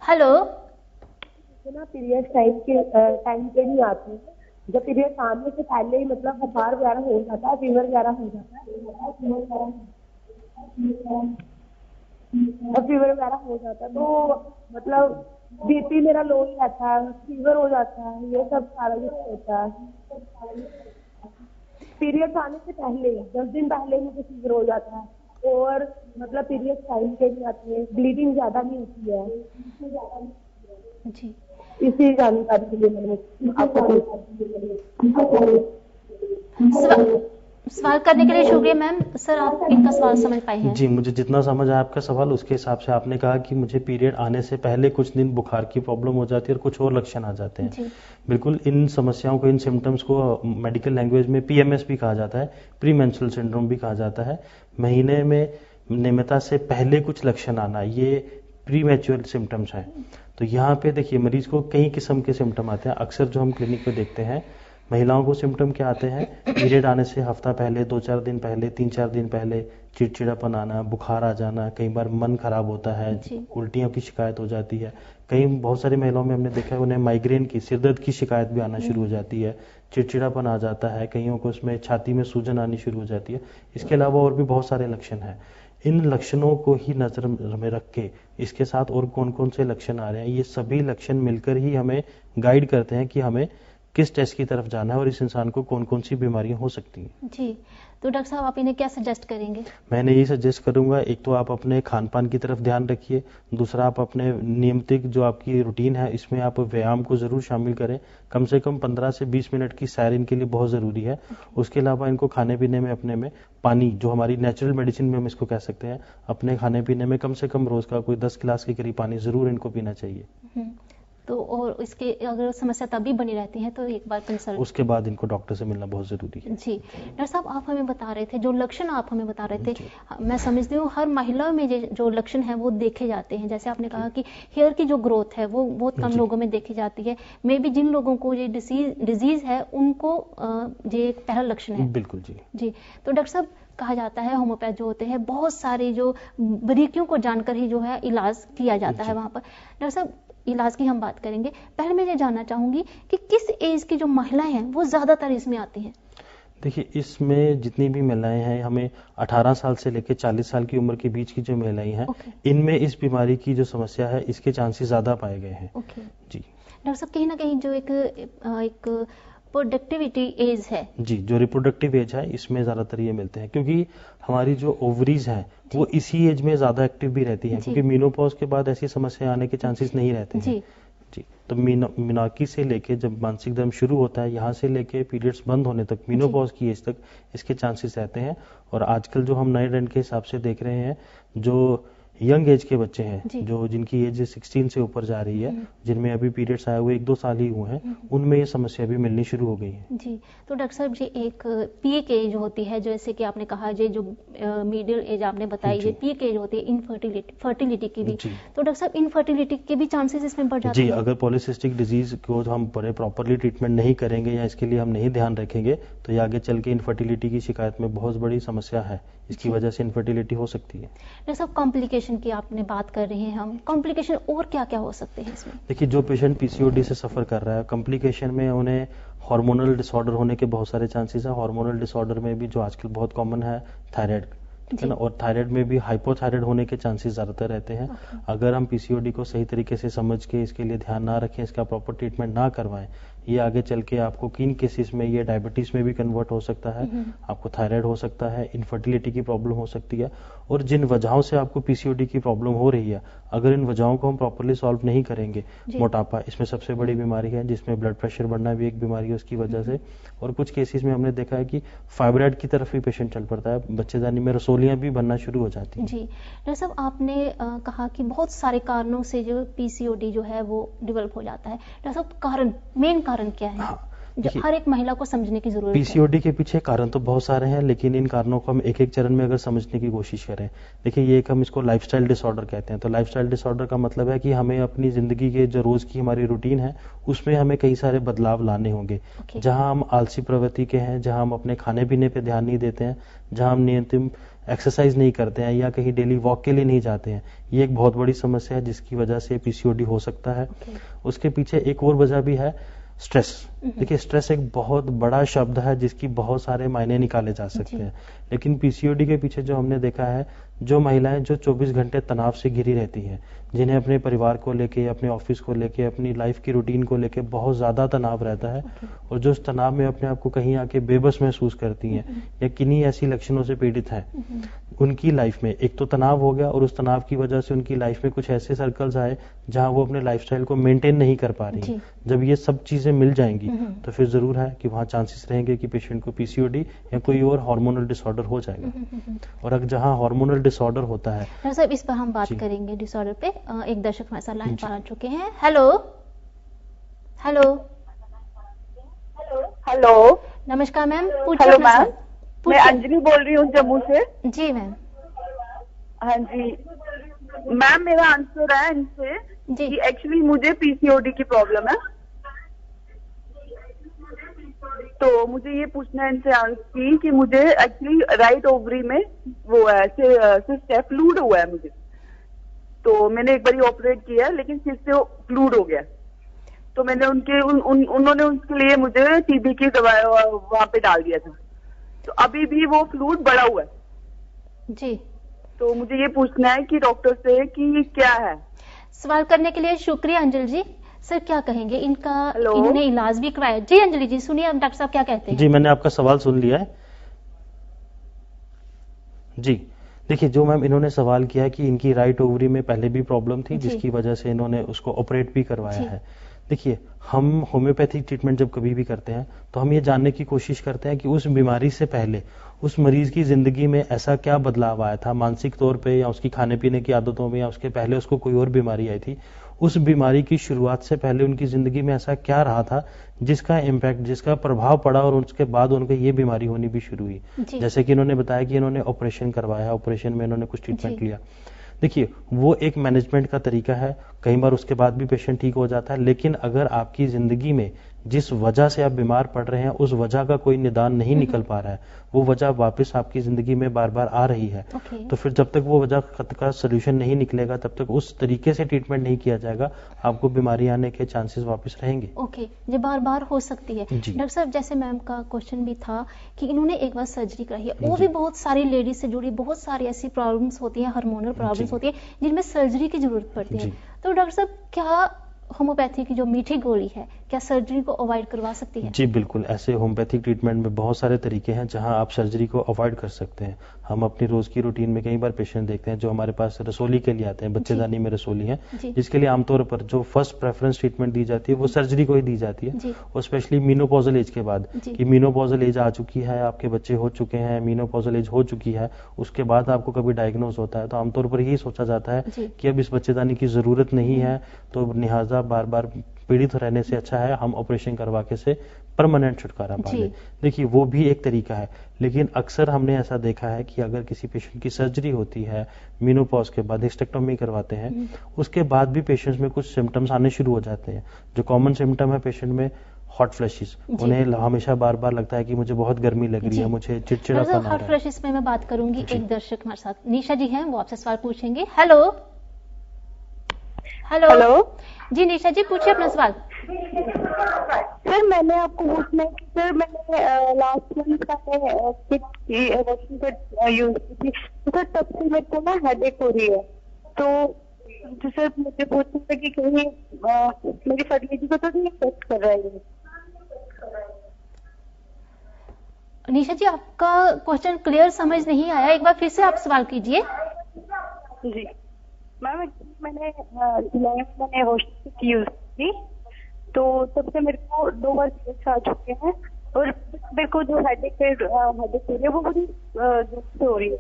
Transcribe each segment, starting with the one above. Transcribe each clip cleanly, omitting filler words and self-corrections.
Hello. ना period time पे नहीं आती है। जब पीरियड आने से पहले ही मतलब बुखार वगैरह हो जाता है, फीवर वगैरह हो जाता है, और फीवर वगैरह हो जाता है तो मतलब बीपी मेरा लो ही रहता है, फीवर हो जाता है, ये सब सारा कुछ होता है। पीरियड्स आने से पहले 10 दिन पहले मुझे फीवर हो जाता है और मतलब पीरियड्स टाइम पे नहीं आती है, ब्लीडिंग ज्यादा नहीं होती है। जी। इसी जानकारी के लिए मैंने आपको सवा, सवाल करने के लिए शुक्रिया मैम। सर, आप इनका सवाल समझ पाए हैं? जी, मुझे जितना समझ आया आपका सवाल, उसके हिसाब से आपने कहा कि मुझे पीरियड आने से पहले कुछ दिन बुखार की प्रॉब्लम हो जाती है और कुछ और लक्षण आ जाते हैं। जी। बिल्कुल, इन समस्याओं को, इन सिम्टम्स को मेडिकल लैंग्वेज में पीएमएस भी कहा जाता है, प्री मेंस्ट्रुअल सिंड्रोम भी कहा जाता है। महीने में नियमितता से पहले कुछ लक्षण आना, ये प्री मैच्योर सिम्टम्स हैं। तो यहाँ पे देखिए, मरीज को कई किस्म के सिम्टम आते हैं। अक्सर जो हम क्लिनिक में देखते हैं, महिलाओं को सिम्टम क्या आते हैं, पीरियड आने से हफ्ता पहले, 2-4 दिन पहले, 3-4 दिन पहले चिड़चिड़ापन आना, बुखार आ जाना, कई बार मन खराब होता है, जी। उल्टियों की शिकायत हो जाती है। कई बहुत सारी महिलाओं में हमने देखा है उन्हें माइग्रेन की, सिरदर्द की शिकायत भी आना शुरू हो जाती है, चिड़चिड़ापन आ जाता है, कईयों को उसमें छाती में सूजन आनी शुरू हो जाती है। इसके अलावा और भी बहुत सारे लक्षण हैं। इन लक्षणों को ही नजर में रख के, इसके साथ और कौन कौन से लक्षण आ रहे हैं, ये सभी लक्षण मिलकर ही हमें गाइड करते हैं कि हमें किस टेस्ट की तरफ जाना है और इस इंसान को कौन कौन सी बीमारियां हो सकती हैं। जी। तो डॉक्टर साहब, आप इन्हें क्या सजेस्ट करेंगे? मैंने ये सजेस्ट करूंगा, एक तो आप अपने खान पान की तरफ ध्यान रखिए, दूसरा आप अपने नियमित जो आपकी रूटीन है इसमें आप व्यायाम को जरूर शामिल करें। कम से कम 15 से 20 मिनट की सैर इनके लिए बहुत जरूरी है। उसके अलावा इनको खाने पीने में, अपने में पानी, जो हमारी नेचुरल मेडिसिन में हम इसको कह सकते हैं, अपने खाने पीने में कम से कम रोज का कोई 10 गिलास के करीब पानी जरूर इनको पीना चाहिए। तो और इसके अगर समस्या तभी बनी रहती है तो एक बार कंसल्ट, उसके बाद इनको डॉक्टर से मिलना बहुत जरूरी है। जी। डॉक्टर साहब, आप हमें बता रहे थे, जो लक्षण आप हमें बता रहे थे, जी। मैं समझती हूँ हर महिला में जो लक्षण है वो देखे जाते हैं। जैसे आपने कहा कि हेयर की जो ग्रोथ है वो बहुत कम जी। लोगों में देखी जाती है। मे बी जिन लोगों को ये डिजीज है उनको ये एक पहला लक्षण है। बिल्कुल जी। जी। तो डॉक्टर साहब, कहा जाता है होम्योपैथ जो होते हैं बहुत सारे जो बारीकियों को जानकर ही जो है इलाज किया जाता है वहां पर। डॉक्टर साहब, इलाज की हम बात करेंगे, पहले मैं ये जानना चाहूंगी कि किस एज की जो महिलाएं हैं वो ज्यादातर इसमें आती हैं? देखिए, इसमें जितनी भी महिलाएं हैं, हमें 18 साल से लेकर 40 साल की उम्र के बीच की जो महिलाएं हैं, इनमें इस बीमारी की जो समस्या है इसके चांसेस ज्यादा पाए गए हैं। जी। डॉक्टर साहब, कहीं ना कहीं जो एक प्रोडक्टिविटी एज है, जी, जो रिप्रोडक्टिव एज है इसमें ज्यादातर ये मिलते हैं, क्योंकि हमारी जो ओवरीज हैं वो इसी एज में ज्यादा एक्टिव भी रहती हैं, क्योंकि मीनोपॉज के बाद ऐसी समस्या आने के चांसेस नहीं रहते हैं। जी। तो मीनाकी से लेके जब मासिक धर्म शुरू होता है, यहाँ से लेके पीरियड्स बंद होने तक, मीनोपॉज की एज तक इसके चांसेस रहते हैं। और आजकल जो हम नए ट्रेंड के हिसाब से देख रहे हैं, जो यंग एज के बच्चे हैं, जो जिनकी एज 16 से ऊपर जा रही है, जिनमें अभी पीरियड्स आए हुए 1-2 साल ही हुए हैं, उनमें ये समस्या भी मिलनी शुरू हो गई है। जी। तो डॉक्टर साहब, ये एक पीक एज होती है, जैसे कि आपने कहा, ये जो मिडिल एज आपने बताई, ये पीक एज होती है इनफर्टिलिटी, फर्टिलिटी की भी। तो डॉक्टर साहब, इनफर्टिलिटी के भी चांसेस इसमें बढ़ जाते हैं? जी, अगर पॉलीसिस्टिक डिजीज को हम बड़े प्रॉपरली ट्रीटमेंट नहीं करेंगे या इसके लिए हम नहीं ध्यान रखेंगे, तो ये आगे चल के इनफर्टिलिटी की शिकायत में बहुत बड़ी समस्या है। इसकी वजह से इनफर्टिलिटी हो सकती है। डॉक्टर साहब, कॉम्प्लिकेशन की आपने बात कर रहे हैं, हम कॉम्प्लिकेशन और क्या क्या हो सकते हैं इसमें? देखिए, जो पेशेंट पीसीओडी से सफर कर रहा है, कॉम्प्लिकेशन में उन्हें हार्मोनल डिसऑर्डर होने के बहुत सारे चांसेस है। हार्मोनल डिसऑर्डर में भी जो आजकल बहुत कॉमन है, थायराइड, ठीक है ना, और थायराइड में भी हाइपोथायराइड होने के चांसेस ज्यादातर रहते हैं। अगर हम पीसीओडी को सही तरीके से समझ के इसके लिए ध्यान ना रखें, इसका प्रॉपर ट्रीटमेंट ना करवाएं, ये आगे चल के आपको किन केसेस में ये डायबिटीज में भी कन्वर्ट हो सकता है, आपको थायराइड हो सकता है, इनफर्टिलिटी की प्रॉब्लम हो सकती है। और जिन वजहों से आपको पीसीओडी की प्रॉब्लम हो रही है, अगर इन वजहों को हम प्रॉपरली सॉल्व नहीं करेंगे, मोटापा इसमें सबसे बड़ी बीमारी है, जिसमें ब्लड प्रेशर बढ़ना भी एक बीमारी है उसकी वजह से। और कुछ केसेस में हमने देखा है कि फाइब्राइड की तरफ भी पेशेंट चल पड़ता है, बच्चेदानी में रसोलियां भी बनना शुरू हो जाती हैं। जी। डॉक्टर साहब, आपने कहा कि बहुत सारे कारणों से जो पीसीओडी जो है वो डेवलप हो जाता है। डॉक्टर साहब, मेन कारण क्या है जो हर एक महिला को समझने की जरूरत है? पीसीओडी के पीछे कारण तो बहुत सारे हैं, लेकिन इन कारणों को हम एक एक चरण में अगर समझने की कोशिश करें, देखिए, ये एक हम इसको लाइफस्टाइल डिसऑर्डर कहते हैं। तो लाइफस्टाइल डिसऑर्डर का मतलब है कि हमें अपनी जिंदगी के जो रोज की हमारी रूटीन है उसमें हमें कई सारे बदलाव लाने होंगे। जहां हम आलसी प्रवृत्ति के हैं, जहां हम अपने खाने पीने पे ध्यान नहीं देते हैं, जहां हम नियंत्रित एक्सरसाइज नहीं करते हैं या कहीं डेली वॉक के लिए नहीं जाते हैं, ये एक बहुत बड़ी समस्या है जिसकी वजह से पीसीओडी हो सकता है। उसके पीछे एक और वजह भी है, स्ट्रेस। देखिए, स्ट्रेस एक बहुत बड़ा शब्द है जिसकी बहुत सारे मायने निकाले जा सकते हैं, लेकिन पीसीओडी के पीछे जो हमने देखा है, जो महिलाएं जो 24 घंटे तनाव से घिरी रहती हैं, जिन्हें अपने परिवार को लेके, अपने ऑफिस को लेके, अपनी लाइफ की रूटीन को लेके बहुत ज्यादा तनाव रहता है, और जो उस तनाव में अपने आप को कहीं आके बेबस महसूस करती हैं या किन्हीं ऐसी लक्षणों से पीड़ित हैं, उनकी लाइफ में एक तो तनाव हो गया, और उस तनाव की वजह से उनकी लाइफ में कुछ ऐसे सर्कल्स आए जहां वो अपने लाइफस्टाइल को मेंटेन नहीं कर पा रही हैं। जब ये सब चीजें मिल जाएंगी तो फिर जरूर है कि वहां चांसेस रहेंगे कि पेशेंट को पीसीओडी या कोई और हार्मोनल डिसऑर्डर हो जाएगा। और अगर जहां हार्मोनल डिसऑर्डर होता है, डॉक्टर साहब इस पर हम बात करेंगे डिसऑर्डर पे। एक दर्शक हमारे साथ लाइन पर आ चुके हैं। हेलो हेलो हेलो, नमस्कार मैम, हेलो मैम, मैं अंजलि बोल रही हूँ जम्मू से। जी मैम। हाँ जी मैम, मेरा आंसर है इनसे कि एक्चुअली मुझे पीसीओडी की प्रॉब्लम है, तो मुझे ये पूछना है इनसे कि मुझे एक्चुअली राइट ओवरी में वो है फ्लूड हुआ है मुझे, तो मैंने एक बार ऑपरेट किया है लेकिन फिर से फ्लूड हो गया, तो मैंने उन्होंने उसके लिए मुझे टीबी की दवाई वहां पे डाल दिया था, तो अभी भी वो फ्लूड बढ़ा हुआ है जी। तो मुझे ये पूछना है कि डॉक्टर से कि ये क्या है। सवाल करने के लिए शुक्रिया अंजलि जी। सर क्या कहेंगे, इन्होंने इलाज भी कराया? जी अंजलि जी सुनिए डॉक्टर साहब क्या कहते हैं। जी, मैंने आपका सवाल सुन लिया है। जी देखिए, जो मैम इन्होंने सवाल किया कि इनकी राइट ओवरी में पहले भी प्रॉब्लम थी जिसकी वजह से इन्होंने उसको ऑपरेट भी करवाया है। देखिए, हम होम्योपैथिक ट्रीटमेंट जब कभी भी करते हैं तो हम ये जानने की कोशिश करते हैं कि उस बीमारी से पहले उस मरीज की जिंदगी में ऐसा क्या बदलाव आया था, मानसिक तौर पे या उसकी खाने पीने की आदतों में, या उसके पहले उसको कोई और बीमारी आई थी, उस बीमारी की शुरुआत से पहले उनकी जिंदगी में ऐसा क्या रहा था जिसका इम्पैक्ट, जिसका प्रभाव पड़ा और उसके बाद उनको ये बीमारी होनी भी शुरू हुई। जैसे कि इन्होंने बताया कि इन्होंने ऑपरेशन करवाया, ऑपरेशन में इन्होंने कुछ ट्रीटमेंट लिया। देखिए, वो एक मैनेजमेंट का तरीका है, कई बार उसके बाद भी पेशेंट ठीक हो जाता है, लेकिन अगर आपकी जिंदगी में जिस वजह से आप बीमार पड़ रहे हैं उस वजह का कोई निदान नहीं निकल पा रहा है, वो वजह वापस आपकी जिंदगी में बार बार आ रही है, तो फिर जब तक वो वजह का सोल्यूशन नहीं निकलेगा तब तक उस तरीके से ट्रीटमेंट नहीं किया जाएगा, आपको बीमारी आने के चांसेस वापस रहेंगे। ये बार बार हो सकती है। डॉक्टर साहब जैसे मैम का क्वेश्चन भी था कि इन्होंने एक बार सर्जरी कराई है, वो भी बहुत सारी लेडीज से जुड़ी बहुत सारी ऐसी प्रॉब्लम्स होती हैं, हार्मोनल प्रॉब्लम्स होती है जिनमें सर्जरी की जरूरत पड़ती है, तो डॉक्टर साहब क्या होम्योपैथी की जो मीठी गोली है क्या सर्जरी को अवॉइड करवा सकती है? जी बिल्कुल, ऐसे होम्योपैथिक ट्रीटमेंट में बहुत सारे तरीके हैं जहां आप सर्जरी को अवॉइड कर सकते हैं। हम अपनी रोज की रूटीन में कई बार पेशेंट देखते हैं जो हमारे पास रसोली के लिए आते हैं, बच्चेदानी में रसोली है, जिसके लिए आमतौर पर जो फर्स्ट प्रेफरेंस ट्रीटमेंट दी जाती है वो सर्जरी को ही दी जाती है, और स्पेशली मीनोपॉजल एज के बाद, कि मीनोपॉजल एज आ चुकी है, आपके बच्चे हो चुके हैं, मीनोपॉजल एज हो चुकी है, उसके बाद आपको कभी डायग्नोज होता है तो आमतौर पर यही सोचा जाता है कि अब इस बच्चेदानी की जरूरत नहीं है, तो लिहाजा बार बार पीड़ित रहने से अच्छा है हम ऑपरेशन करवा के से परमानेंट छुटकारा पा लें। देखिए, वो भी एक तरीका है, लेकिन अक्सर हमने ऐसा देखा है कि अगर किसी पेशेंट की सर्जरी होती है, मीनोपॉज के बाद हिस्टेक्टोमी करवाते हैं, उसके बाद भी पेशेंट्स में कुछ सिम्टम्स आने शुरू हो जाते हैं। जो कॉमन सिम्टम है पेशेंट में, हॉट फ्लैशेस, उन्हें हमेशा बार बार लगता है कि मुझे बहुत गर्मी लग रही है, मुझे चिड़चिड़ापन आ रहा है। हॉट फ्लैशेस में मैं बात करूंगी, एक दर्शक हमारे साथ निशा जी हैं, वो आपसे सवाल पूछेंगे। हेलो हेलो हेलो जी निशा जी पूछिए अपना सवाल। सर मैंने आपको पूछना है कि सर मैंने लास्ट मंथ यूज की थी, तो सर तब से मेरे को ना हेडेक हो रही है, तो सर मुझे पूछना था कि कहीं मेरी फर्टिलिटी को तो नहीं इफेक्ट कर रहा है? निशा जी आपका क्वेश्चन क्लियर समझ नहीं आया, एक बार फिर से आप सवाल कीजिए। जी मैम, मैंने होस्टिक यूज की, तो तब से मेरे को 2 बार पीरियड्स आ चुके हैं, और मेरे को जो हेडेक हो रही है वो बड़ी जोर से हो रही है,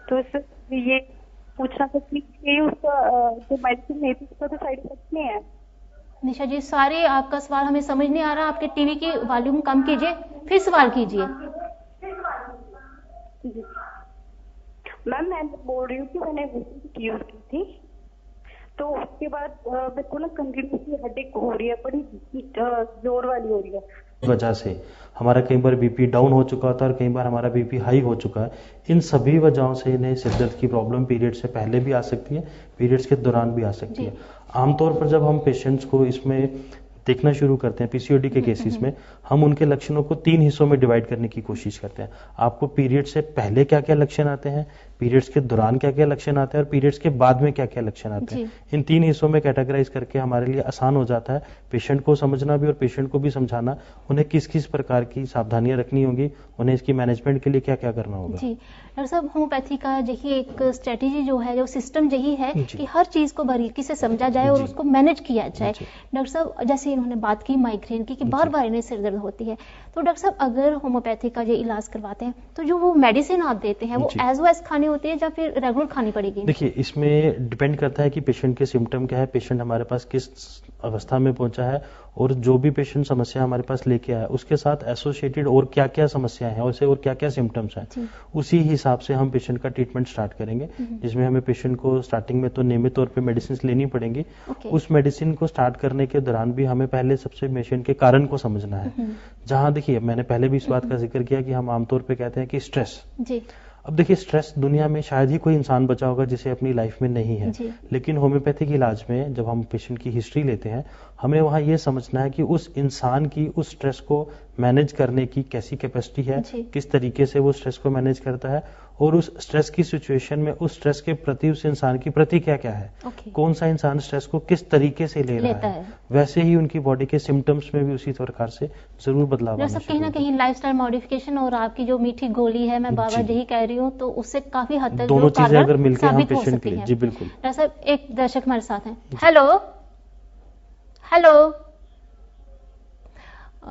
तो सर ये पूछना था कि उसका जो मेडिसिन है उसका तो साइड इफेक्ट नहीं है? निशा जी सारे आपका सवाल हमें समझ नहीं आ रहा, आपके टीवी की वॉल्यूम कम कीजिए, फिर सवाल कीजिए। मैम मैं बोल रही हूँ कि मैंने यूज की थी, तो उसके बाद मेरे को ना कंटिन्यूसली हेडेक हो रही है, बड़ी जोर वाली हो रही है। वजह से हमारा कई बार बीपी डाउन हो चुका था और कई बार हमारा बीपी हाई हो चुका है। इन सभी वजहों से इन्हें सिर दर्द की प्रॉब्लम पीरियड से पहले भी आ सकती है, पीरियड्स के दौरान भी आ सकती है। आमतौर पर जब हम पेशेंट्स को इसमें देखना शुरू करते हैं पीसीओडी के केसेस में, हम उनके लक्षणों को 3 हिस्सों में डिवाइड करने की कोशिश करते हैं। आपको पीरियड से पहले क्या क्या लक्षण आते हैं, पीरियड्स के दौरान क्या क्या लक्षण आते हैं और पीरियड्स के बाद में क्या क्या लक्षण आते हैं। इन 3 हिस्सों में कैटेगराइज करके हमारे लिए आसान हो जाता है पेशेंट को समझना भी और पेशेंट को भी समझाना उन्हें किस किस प्रकार की सावधानियां रखनी होंगी, उन्हें इसकी मैनेजमेंट के लिए क्या क्या करना होगा। जी डॉक्टर साहब, होम्योपैथी का यही एक स्ट्रेटेजी जो है, जो सिस्टम यही है कि हर चीज को बारीकी से समझा जाए और उसको मैनेज किया जाए। डॉक्टर साहब, जैसे इन्होंने बात की माइग्रेन की कि बार बार इन्हें सिर दर्द होती है, तो डॉक्टर साहब अगर होम्योपैथी का ये इलाज करवाते हैं तो जो वो मेडिसिन आप देते हैं वो एज वेज खानी होती है या फिर रेगुलर खानी पड़ेगी? देखिए, इसमें डिपेंड करता है कि पेशेंट के सिम्टम क्या है, पेशेंट हमारे पास किस अवस्था में पहुंचा है और जो भी पेशेंट समस्या हमारे पास लेके आया उसके साथ एसोसिएटेड और क्या क्या समस्याएं हैं और क्या क्या सिम्टम्स हैं, उसी हिसाब से हम पेशेंट का ट्रीटमेंट स्टार्ट करेंगे। जिसमें हमें पेशेंट को स्टार्टिंग में तो नियमित तौर पे मेडिसिन लेनी पड़ेंगी। उस मेडिसिन को स्टार्ट करने के दौरान भी हमें पहले सबसे पेशेंट के कारण को समझना है। जहां देखिए, मैंने पहले भी इस बात का जिक्र किया कि हम आमतौर पर कहते हैं कि स्ट्रेस। अब देखिए, स्ट्रेस दुनिया में शायद ही कोई इंसान बचा होगा जिसे अपनी लाइफ में नहीं है, लेकिन होम्योपैथिक इलाज में जब हम पेशेंट की हिस्ट्री लेते हैं, हमें वहां यह समझना है कि उस इंसान की उस स्ट्रेस को मैनेज करने की कैसी कैपेसिटी है, किस तरीके से वो स्ट्रेस को मैनेज करता है और उस स्ट्रेस की सिचुएशन में उस स्ट्रेस के प्रति उस इंसान की प्रतिक्रिया क्या है, कौन सा इंसान स्ट्रेस को किस तरीके से ले रहा है, वैसे ही उनकी बॉडी के सिम्टम्स में भी उसी प्रकार से जरूर बदलाव आना कहीं ना कहीं लाइफस्टाइल मॉडिफिकेशन और आपकी जो मीठी गोली है, मैं बाबा यही कह रही हूँ, तो उससे काफी हद तक दोनों चीजें अगर मिलकर हम पेशेंट के लिए। जी बिल्कुल। डॉक्टर साहब, एक दर्शक हमारे साथ हैं। Hello hello,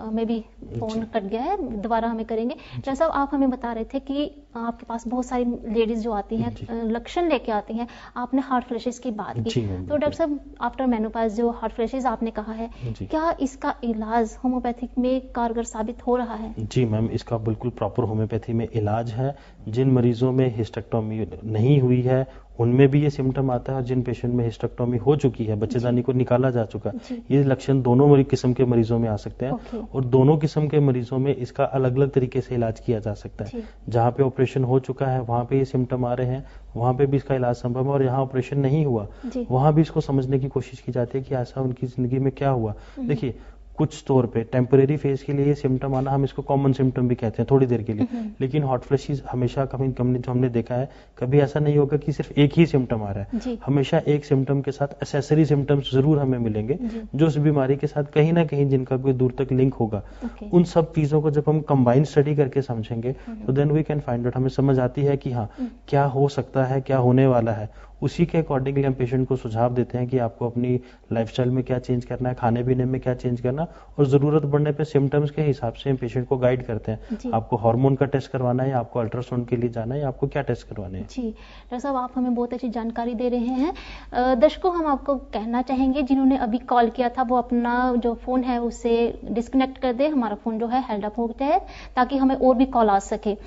may be phone cut गया है, दोबारा हमें करेंगे। डॉक्टर साहब, आप हमें बता रहे थे कि आपके पास बहुत सारी लेडीज जो आती हैं लक्षण लेके आती हैं, आपने हार्ट फ्लैशेस की बात की, तो डॉक्टर साहब आफ्टर मेनोपॉज जो हार्ट फ्लैशेस आपने कहा है, क्या इसका इलाज होम्योपैथिक में कारगर साबित हो रहा है? जी मैम, इसका बिल्कुल प्रॉपर होम्योपैथी में इलाज है। जिन मरीजों में हिस्टेक्टोमी नहीं हुई है उनमें भी ये सिम्टम आता है और जिन पेशेंट में हिस्टेक्टोमी हो चुकी है, बच्चेदानी को निकाला जा चुका है, ये लक्षण दोनों किस्म के मरीजों में आ सकते हैं और दोनों किस्म के मरीजों में इसका अलग अलग तरीके से इलाज किया जा सकता है। जहाँ पे ऑपरेशन हो चुका है वहां पे ये सिम्टम आ रहे हैं, वहां पे भी इसका इलाज संभव है और यहाँ ऑपरेशन नहीं हुआ वहां भी इसको समझने की कोशिश की जाती है कि ऐसा उनकी जिंदगी में क्या हुआ। देखिए, कुछ तौर पे टेम्परेरी फेज के लिए ये सिम्टम आना, हम इसको कॉमन सिम्टम भी कहते हैं थोड़ी देर के लिए, लेकिन हॉट फ्लैशेस हमेशा जो हमने देखा है, कभी ऐसा नहीं होगा कि सिर्फ एक ही सिम्टम आ रहा है। हमेशा एक सिम्टम के साथ एसेसरी सिम्टम्स जरूर हमें मिलेंगे जो उस बीमारी के साथ कहीं ना कहीं जिनका कोई दूर तक लिंक होगा। उन सब चीजों को जब हम कंबाइन स्टडी करके समझेंगे तो then we can find out, हमें समझ आती है कि हाँ क्या हो सकता है, क्या होने वाला है। उसी के अकॉर्डिंगली हम पेशेंट को सुझाव देते हैं कि आपको अपनी लाइफस्टाइल में क्या चेंज करना है, खाने पीने में क्या चेंज करना, और जरूरत पड़ने पे सिम्टम्स के हिसाब से हम पेशेंट को गाइड करते हैं। आपको हार्मोन का टेस्ट करवाना है, आपको अल्ट्रासाउंड के लिए जाना है, आपको क्या टेस्ट करवाने हैं। जी डॉक्टर साहब, आप हमें बहुत अच्छी जानकारी दे रहे हैं। दर्शकों, हम आपको कहना चाहेंगे जिन्होंने अभी कॉल किया था वो अपना जो फोन है उससे डिस्कनेक्ट कर दे, हमारा फोन जो है हेल्ड अप हो जाए ताकि हमें और भी कॉल आ सके।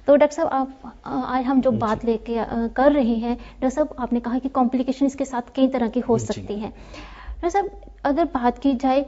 तो डॉक्टर साहब, आप आज हम जो बात लेके कर रहे हैं, डॉक्टर साहब आपने कहा कि कॉम्प्लिकेशन इसके साथ कई तरह की हो सकती हैं। डॉक्टर साहब, अगर बात की जाए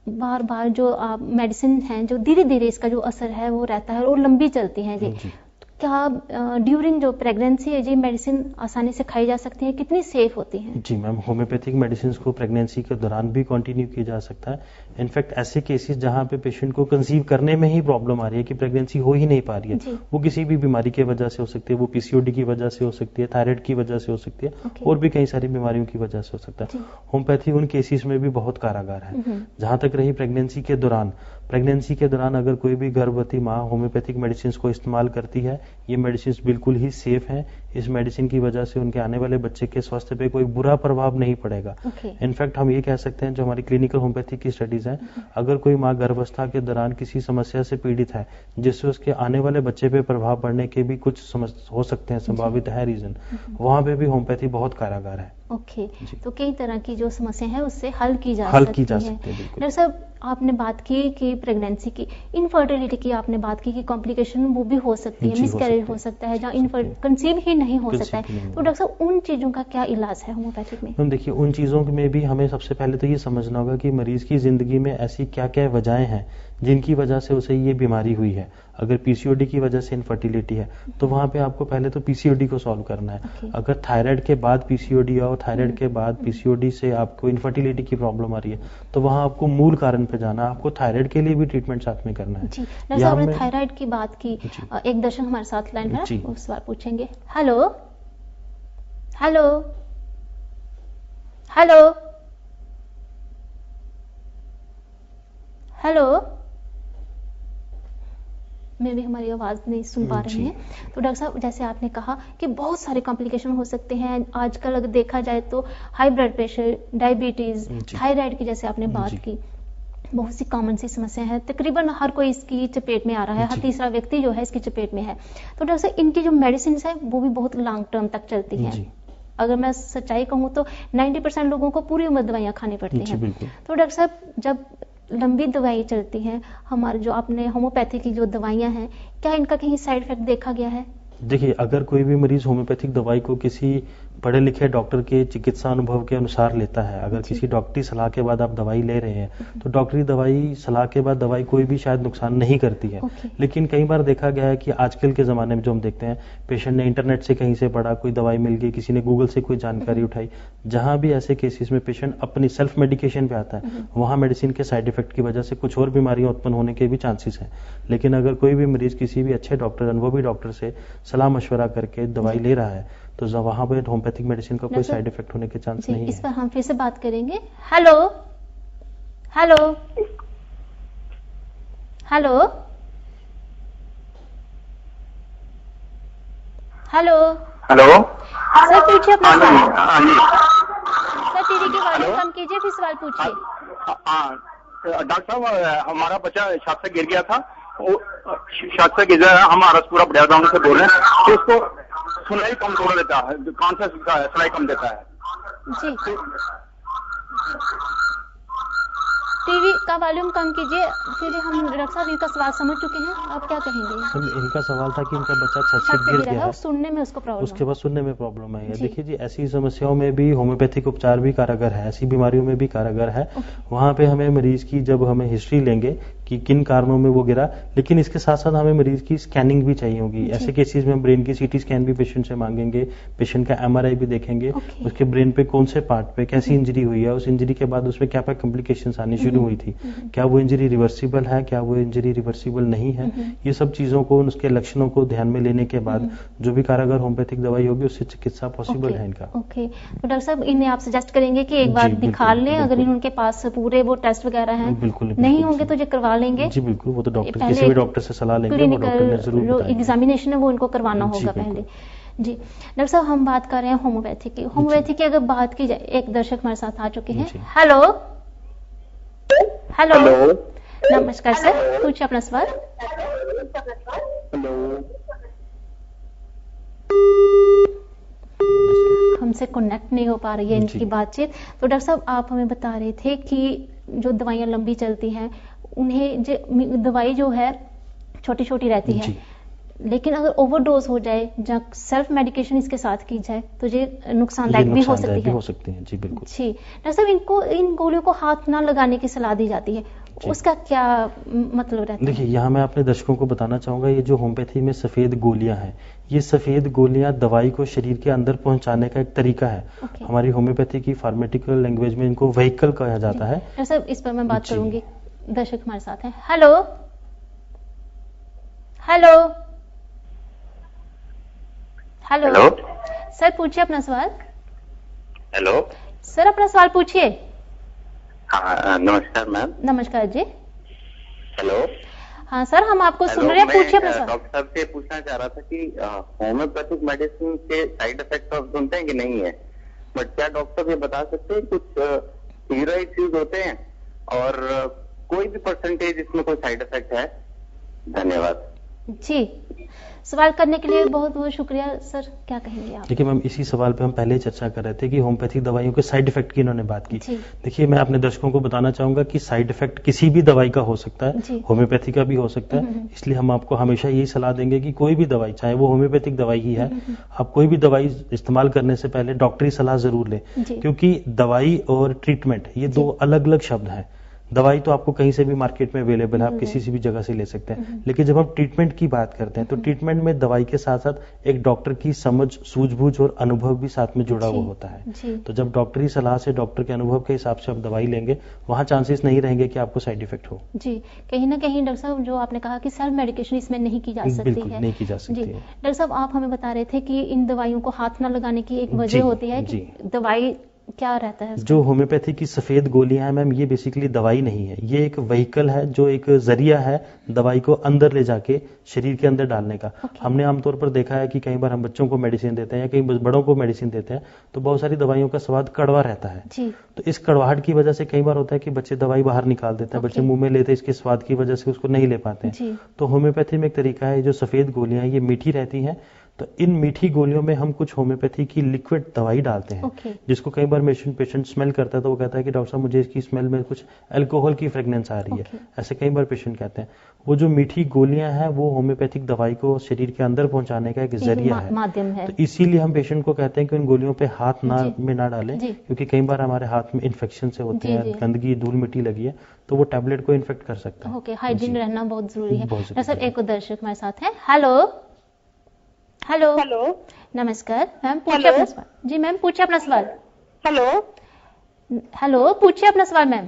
बार बार जो मेडिसिन है, जो धीरे धीरे इसका जो असर है वो रहता है और लंबी चलती है जी, क्या ड्यूरिंग जो प्रेगनेंसी है जी मेडिसिन आसानी से खाई जा सकती है, कितनी सेफ होती है? जी मैम, होम्योपैथिक मेडिसिन को प्रेगनेंसी के दौरान भी कंटिन्यू किया जा सकता है। इनफैक्ट ऐसे केसेस जहां पे पेशेंट को कंसीव करने में ही प्रॉब्लम आ रही है कि प्रेगनेंसी हो ही नहीं पा रही है, वो किसी भी बीमारी की वजह से हो सकती है, वो पीसीओडी की वजह से हो सकती है, थायराइड की वजह से हो सकती है और भी कई सारी बीमारियों की वजह से हो सकता है। होम्योपैथी उन केसेस में भी बहुत कारगर है। जहां तक रही प्रेगनेंसी के दौरान अगर कोई भी गर्भवती माँ होम्योपैथिक मेडिसिन को इस्तेमाल करती है, ये मेडिसिन बिल्कुल ही सेफ हैं। इस मेडिसिन की वजह से उनके आने वाले बच्चे के स्वास्थ्य पे कोई बुरा प्रभाव नहीं पड़ेगा। इनफैक्ट हम ये कह सकते हैं, जो हमारी क्लिनिकल होम्योपैथी की स्टडीज हैं, अगर कोई माँ गर्भावस्था के दौरान किसी समस्या से पीड़ित है जिससे उसके आने वाले बच्चे पे प्रभाव पड़ने के भी कुछ हो सकते हैं, संभावित है रीजन, वहां पे भी होम्योपैथी बहुत कारगर है। तो कई तरह की जो समस्या है उससे हल की जा सकती है। डॉक्टर साहब, आपने बात की कि प्रेगनेंसी की, इनफर्टिलिटी की आपने बात की कि कॉम्प्लिकेशन वो भी हो सकती है, मिसकैरेज हो सकता है, जहाँ कंसीव ही नहीं हो सकता है, तो डॉक्टर साहब उन चीजों का क्या इलाज है होम्योपैथिक में? मैम देखिए, उन चीज़ों में भी हमें सबसे पहले तो ये समझना होगा कि मरीज की ज़िंदगी में ऐसी क्या क्या वजहें हैं जिनकी वजह से उसे ये बीमारी हुई है। अगर पीसीओडी की वजह से इनफर्टिलिटी है तो वहाँ पे आपको पहले तो पीसीओडी को सॉल्व करना है। अगर थायराइड के बाद पीसीओडी और थायराइड के बाद पीसीओडी से आपको इनफर्टिलिटी की प्रॉब्लम आ रही है तो वहाँ आपको मूल कारण पे जाना है। आपको थायराइड के लिए भी ट्रीटमेंट साथ में करना है। जी डॉक्टर साहब, आपने थायराइड की बात की, एक दर्शक हमारे साथ लाइन है, वो सवाल पूछेंगे। हेलो हेलो हेलो हेलो, में भी हमारी आवाज नहीं सुन पा रहे हैं। तो डॉक्टर साहब, जैसे आपने कहा कि बहुत सारे कॉम्प्लिकेशन हो सकते हैं आजकल, अगर देखा जाए तो high blood pressure, diabetes, thyroid की जैसे आपने बात की, बहुत सी कॉमन सी समस्या है, तकरीबन हर कोई इसकी चपेट में आ रहा है, हर तीसरा व्यक्ति जो है इसकी चपेट में है। तो डॉक्टर साहब, इनकी जो मेडिसिन है वो भी बहुत लॉन्ग टर्म तक चलती हैं। अगर मैं सच्चाई कहूँ तो 90% लोगों को पूरी उम्र दवाइयाँ खानी पड़ती हैं। तो डॉक्टर साहब, जब लंबी दवाई चलती हैं, हमारे जो आपने होम्योपैथी की जो दवाइयाँ हैं, क्या इनका कहीं साइड इफेक्ट देखा गया है? देखिए, अगर कोई भी मरीज होम्योपैथिक दवाई को किसी पढ़े लिखे डॉक्टर के चिकित्सा अनुभव के अनुसार लेता है, अगर किसी डॉक्टरी सलाह के बाद आप दवाई ले रहे हैं तो डॉक्टरी दवाई सलाह के बाद दवाई कोई भी शायद नुकसान नहीं करती है। लेकिन कई बार देखा गया है कि आजकल के ज़माने में जो हम देखते हैं, पेशेंट ने इंटरनेट से कहीं से पढ़ा, कोई दवाई मिल गई, किसी ने गूगल से कोई जानकारी उठाई, जहाँ भी ऐसे केसेस में पेशेंट अपनी सेल्फ मेडिकेशन पे आता है वहाँ मेडिसिन के साइड इफेक्ट की वजह से कुछ और बीमारियां उत्पन्न होने के भी चांसेस हैं। लेकिन अगर कोई भी मरीज किसी भी अच्छे डॉक्टर, अनुभवी डॉक्टर से सलाह मशवरा करके दवाई ले रहा है तो वहां पर होम्योपैथिक मेडिसिन का कोई साइड इफेक्ट होने के चांस नहीं है। इस पर हम फिर से बात करेंगे। Hello hello hello hello hello, sir पूछिए अपना सवाल। सर टीवी की वॉल्यूम कम कीजिए, फिर सवाल पूछिए। डॉक्टर साहब, हमारा बच्चा छत से गिर गया था, वो छत से गिर गया, हम आरसपुरा बढ़िया ग्राउंड से बोल रहे हैं, तो उसको सुनाई कम थोड़ा देता है, कान से सुनाई कम देता है जी। टीवी का वॉल्यूम कम कीजिए। फिर हम डॉक्टर साहब इनका सवाल समझ चुके हैं, आप क्या कहेंगे? इनका सवाल था कि इनका बच्चा छत से गिर गया है, सुनने में उसको प्रॉब्लम, उसके बाद सुनने में प्रॉब्लम है। देखिए जी, ऐसी समस्याओं में भी होम्योपैथिक उपचार भी कारगर है, ऐसी बीमारियों में भी कारगर है। वहाँ पे हमें मरीज की जब हमें हिस्ट्री लेंगे कि किन कारणों में वो गिरा, लेकिन इसके साथ साथ हमें मरीज की स्कैनिंग भी चाहिए होगी। ऐसे केसेस में हम ब्रेन की सीटी स्कैन भी पेशेंट से मांगेंगे, पेशेंट का एमआरआई भी देखेंगे, उसके ब्रेन पे कौन से पार्ट पे कैसी इंजरी हुई है, उस इंजरी के बाद उसमें क्या क्या कॉम्प्लिकेशंस आनी शुरू हुई थी, क्या वो इंजरी रिवर्सिबल है, क्या वो इंजरी रिवर्सिबल नहीं है। ये सब चीजों को, उसके लक्षणों को ध्यान में लेने के बाद जो भी कारगर होम्योपैथिक दवाई होगी उससे चिकित्सा पॉसिबल है इनका। ओके, तो डॉक्टर साहब, इन्हें आप सजेस्ट करेंगे कि एक बार दिखा लें, अगर उनके पास पूरे वो टेस्ट वगैरह हैं, बिल्कुल नहीं होंगे तो ये करवा लेंगे। जी बिल्कुल, वो तो डॉक्टर, किसी भी डॉक्टर से सलाह लेंगे, वो डॉक्टर ने जरूर बताएंगे। एग्जामिनेशन है वो इनको करवाना होगा पहले। जी डॉक्टर साहब, हम बात कर रहे हैं होम्योपैथी की। होम्योपैथी की अगर बात की जाए, एक दर्शक हमारे साथ आ चुके हैं। हेलो हेलो, नमस्कार सर, पूछिए अपना सवाल। हमसे कनेक्ट नहीं हो पा रही है इनकी बातचीत। तो डॉक्टर साहब, आप हमें बता रहे थे कि जो दवाइयाँ लंबी चलती हैं, उन्हें दवाई जो है छोटी छोटी रहती है, लेकिन अगर ओवरडोज हो जाए, जब सेल्फ मेडिकेशन इसके साथ की जाए तो ये नुकसानदायक भी हो सकती है। जी बिल्कुल। जी डॉक्टर साहब, इनको इन गोलियों को हाथ ना लगाने की सलाह दी जाती है, उसका क्या मतलब रहता है? देखिए, यहाँ मैं अपने दर्शकों को बताना चाहूंगा, ये जो होम्योपैथी में सफेद गोलियां हैं, ये सफेद गोलियां दवाई को शरीर के अंदर पहुंचाने का एक तरीका है। हमारी होम्योपैथी की फार्मेटिकल लैंग्वेज में इनको व्हीकल कहा जाता है। डॉक्टर साहब, इस पर मैं बात करूंगी। दर्शक हमारे साथ हैं। हेलो हेलो हेलो, सर पूछिए अपना सवाल। हेलो सर, अपना सवाल पूछिए। हाँ, नमस्कार मैम। नमस्कार जी। हेलो। हाँ सर, हम आपको सुन रहे हैं, पूछिए अपना सवाल। डॉक्टर साहब से पूछना चाह रहा था कि होम्योपैथिक मेडिसिन के साइड इफेक्ट आप सुनते हैं कि नहीं है, बट क्या डॉक्टर ये बता सकते हैं कुछ सीरियस इश्यूज होते हैं और कोई भी परसेंटेज इसमें कोई साइड इफेक्ट है? धन्यवाद। जी सवाल करने के लिए बहुत बहुत शुक्रिया सर, क्या कहेंगे आप? देखिए मैम, इसी सवाल पे हम पहले ही चर्चा कर रहे थे कि होम्योपैथिक दवाइयों के साइड इफेक्ट की इन्होंने बात की। जी। देखिए मैं अपने दर्शकों को बताना चाहूंगा कि साइड इफेक्ट किसी भी दवाई का हो सकता है, जी। होम्योपैथी का भी हो सकता है। इसलिए हम आपको हमेशा यही सलाह देंगे कि कोई भी दवाई, चाहे वो होम्योपैथिक दवाई ही है, आप कोई भी दवाई इस्तेमाल करने से पहले डॉक्टरी सलाह जरूर लें, जी। क्योंकि दवाई और ट्रीटमेंट ये दो अलग अलग शब्द हैं। दवाई तो आपको कहीं से भी मार्केट में अवेलेबल है, आप किसी से भी जगह से ले सकते हैं, लेकिन जब हम ट्रीटमेंट की बात करते हैं तो ट्रीटमेंट में दवाई के साथ साथ एक डॉक्टर की समझ, सूझबूझ और अनुभव भी साथ में जुड़ा हुआ होता है। जी। तो जब डॉक्टरी सलाह से, डॉक्टर के अनुभव के हिसाब से आप दवाई लेंगे, वहां चांसेस नहीं रहेंगे कि आपको साइड इफेक्ट हो। जी, कहीं ना कहीं डॉक्टर साहब जो आपने कहा कि सेल्फ मेडिकेशन इसमें नहीं की जा सकती बिल्कुल है। नहीं की जा जी, सकती है। डॉक्टर साहब आप हमें बता रहे थे कि इन दवाइयों को हाथ न लगाने की एक जी, वजह होती है कि जी। दवाई क्या रहता है उसका? जो होम्योपैथी की सफेद गोलियां हैं मैम, ये बेसिकली दवाई नहीं है, ये एक व्हीकल है, जो एक जरिया है दवाई को अंदर ले जाके शरीर के अंदर डालने का। हमने आमतौर पर देखा है कि कई बार हम बच्चों को मेडिसिन देते हैं या कई बड़ों को मेडिसिन देते हैं तो बहुत सारी दवाइयों का स्वाद कड़वा रहता है। जी। तो इस कड़वाहट की वजह से कई बार होता है कि बच्चे दवाई बाहर निकाल देते हैं, बच्चे मुंह में लेते हैं, इसके स्वाद की वजह से उसको नहीं ले पाते हैं। जी। तो होम्योपैथी में एक तरीका है, जो सफेद गोलियां हैं ये मीठी रहती हैं, तो इन मीठी गोलियों में हम कुछ होम्योपैथी की लिक्विड दवाई डालते हैं, ओके। जिसको कई बार पेशेंट स्मेल करता है तो वो कहता है कि डॉक्टर साहब मुझे इसकी स्मेल में कुछ अल्कोहल की फ्रेग्रेंस आ रही है। ओके। ऐसे कई बार पेशेंट कहते हैं। वो जो मीठी गोलियां हैं वो होम्योपैथिक दवाई को शरीर के अंदर पहुंचाने का एक जरिया है, माध्यम है। तो इसीलिए हम पेशेंट को कहते हैं कि उन गोलियों पे हाथ में ना डालें, जी। क्योंकि कई बार हमारे हाथ में इन्फेक्शन से होते जी, हैं, जी। गंदगी, धूल मिट्टी लगी है तो वो टैबलेट को इन्फेक्ट कर सकता है। ओके, हाइजीन जी। रहना बहुत जरूरी है। बहुत डॉक्टर साहब जरूरी है। एक और दर्शक हमारे साथ है। हेलो हेलो हेलो नमस्कार मैम, पूछिए हेलो। अपना सवाल। जी मैम, पूछिए अपना सवाल। हेलो हेलो, पूछिए अपना सवाल मैम।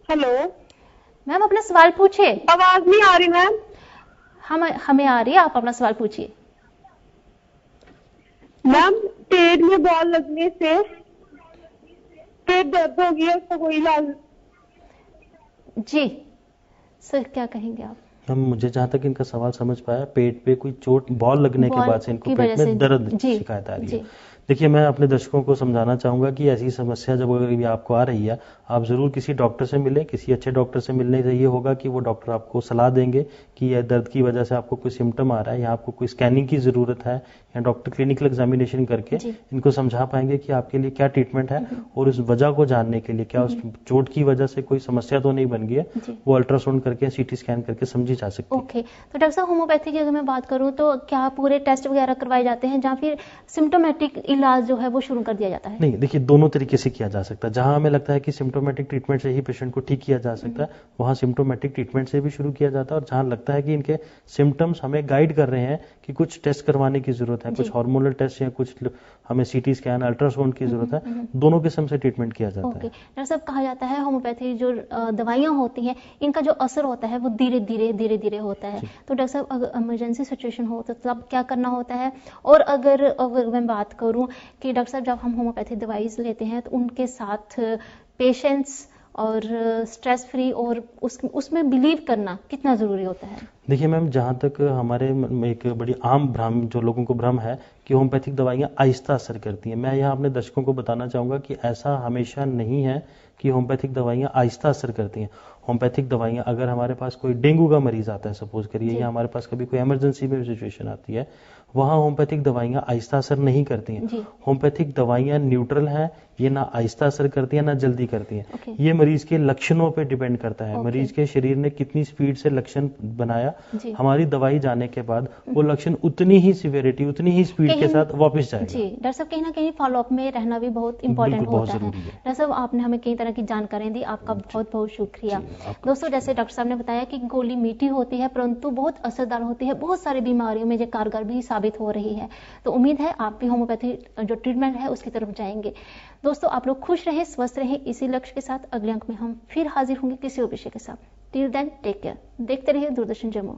हेलो, मैम अपना सवाल पूछिए। आवाज नहीं आ रही मैम। हमें आ रही है, आप अपना सवाल पूछिए। मैम पेट में बॉल लगने से पेट दर्द हो गया, उसका कोई इलाज? जी सर, क्या कहेंगे आप? हम, मुझे जहां तक इनका सवाल समझ पाया, पेट पे कोई चोट, बॉल लगने के बॉल बाद से इनको की पेट वजह में से- दर्द जी, शिकायत आ रही जी। है। देखिए मैं अपने दर्शकों को समझाना चाहूंगा कि ऐसी समस्या जब अगर भी आपको आ रही है, आप जरूर किसी डॉक्टर से मिलें। किसी अच्छे डॉक्टर से मिलने से ये होगा कि वो डॉक्टर आपको सलाह देंगे कि यह दर्द की वजह से आपको कोई सिम्टम आ रहा है या आपको कोई स्कैनिंग की जरूरत है, या डॉक्टर क्लिनिकल एग्जामिनेशन करके जी। इनको समझा पाएंगे कि आपके लिए क्या ट्रीटमेंट है, और उस वजह को जानने के लिए, क्या उस चोट की वजह से कोई समस्या तो नहीं बन गई है, जी। वो अल्ट्रासाउंड करके, सीटी स्कैन करके समझी जा सकती है। ओके, तो डॉक्टर साहब होम्योपैथी की अगर मैं बात करूं तो क्या पूरे टेस्ट वगैरह करवाए जाते हैं, या फिर सिम्टोमेटिक इलाज जो है वो शुरू कर दिया जाता है? नहीं, देखिए दोनों तरीके से किया जा सकता है। जहां हमें लगता है कि सिम्टोमेटिक ट्रीटमेंट से ही पेशेंट को ठीक किया जा सकता है, वहां सिम्टोमेटिक ट्रीटमेंट से भी शुरू किया जाता है, और जहां लगता है कि इनके सिम्टम्स हमें गाइड कर रहे हैं कि कुछ टेस्ट करवाने की जरूरत है, कुछ हार्मोनल टेस्ट या कुछ हमें सीटी स्कैन, अल्ट्रासाउंड की जरूरत है, दोनों किस्म से ट्रीटमेंट किया जाता ओके, है। डॉक्टर साहब कहा जाता है होम्योपैथी जो दवाइयाँ होती हैं इनका जो असर होता है वो धीरे धीरे होता है। तो डॉक्टर साहब अगर इमरजेंसी सिचुएशन हो तो तब क्या करना होता है? और अगर मैं बात करूं कि डॉक्टर साहब जब हम होम्योपैथी दवाई लेते हैं तो उनके साथ पेशेंस और स्ट्रेस फ्री और उसमें बिलीव करना कितना जरूरी होता है? देखिए मैम, जहाँ तक हमारे मन में एक बड़ी आम भ्रम, जो लोगों को भ्रम है कि होम्योपैथिक दवाइयाँ आहिस्ता असर करती हैं, मैं यहाँ अपने दर्शकों को बताना चाहूँगा कि ऐसा हमेशा नहीं है कि होम्योपैथिक दवाइयाँ आहिस्ता असर करती हैं। होम्योपैथिक दवाइयाँ, अगर हमारे पास कोई डेंगू का मरीज आता है सपोज करिए, या हमारे पास कभी कोई इमरजेंसी में सिचुएशन आती है, वहाँ होम्योपैथिक दवाइयाँ आहिस्ता असर नहीं करती हैं। होम्योपैथिक दवाइयाँ न्यूट्रल हैं, ये ना आहिस्ता असर करती है ना जल्दी करती हैं। ये मरीज के लक्षणों पे डिपेंड करता है, मरीज के शरीर ने कितनी स्पीड से लक्षण बनाया, हमारी दवाई जाने के बाद वो लक्षण उतनी ही सिवियरिटी, उतनी ही स्पीड के साथ वापस जाएगा। जी डॉक्टर साहब, कहीं ना कहीं फॉलोअप में रहना भी बहुत इंपॉर्टेंट होता है। डॉक्टर साहब आपने हमें कई तरह की जानकारी दी, आपका बहुत बहुत शुक्रिया। दोस्तों, जैसे डॉक्टर साहब ने बताया कि गोली मीठी होती है परंतु बहुत असरदार होती है, बहुत सारी बीमारियों में ये कारगर भी साबित हो रही है। तो उम्मीद है आप भी होम्योपैथी जो ट्रीटमेंट है उसकी तरफ जाएंगे। दोस्तों, आप लोग खुश रहें, स्वस्थ रहें, इसी लक्ष्य के साथ अगले अंक में हम फिर हाजिर होंगे किसी और विषय के साथ। Till then take care. देखते रहिए दूरदर्शन जम्मू।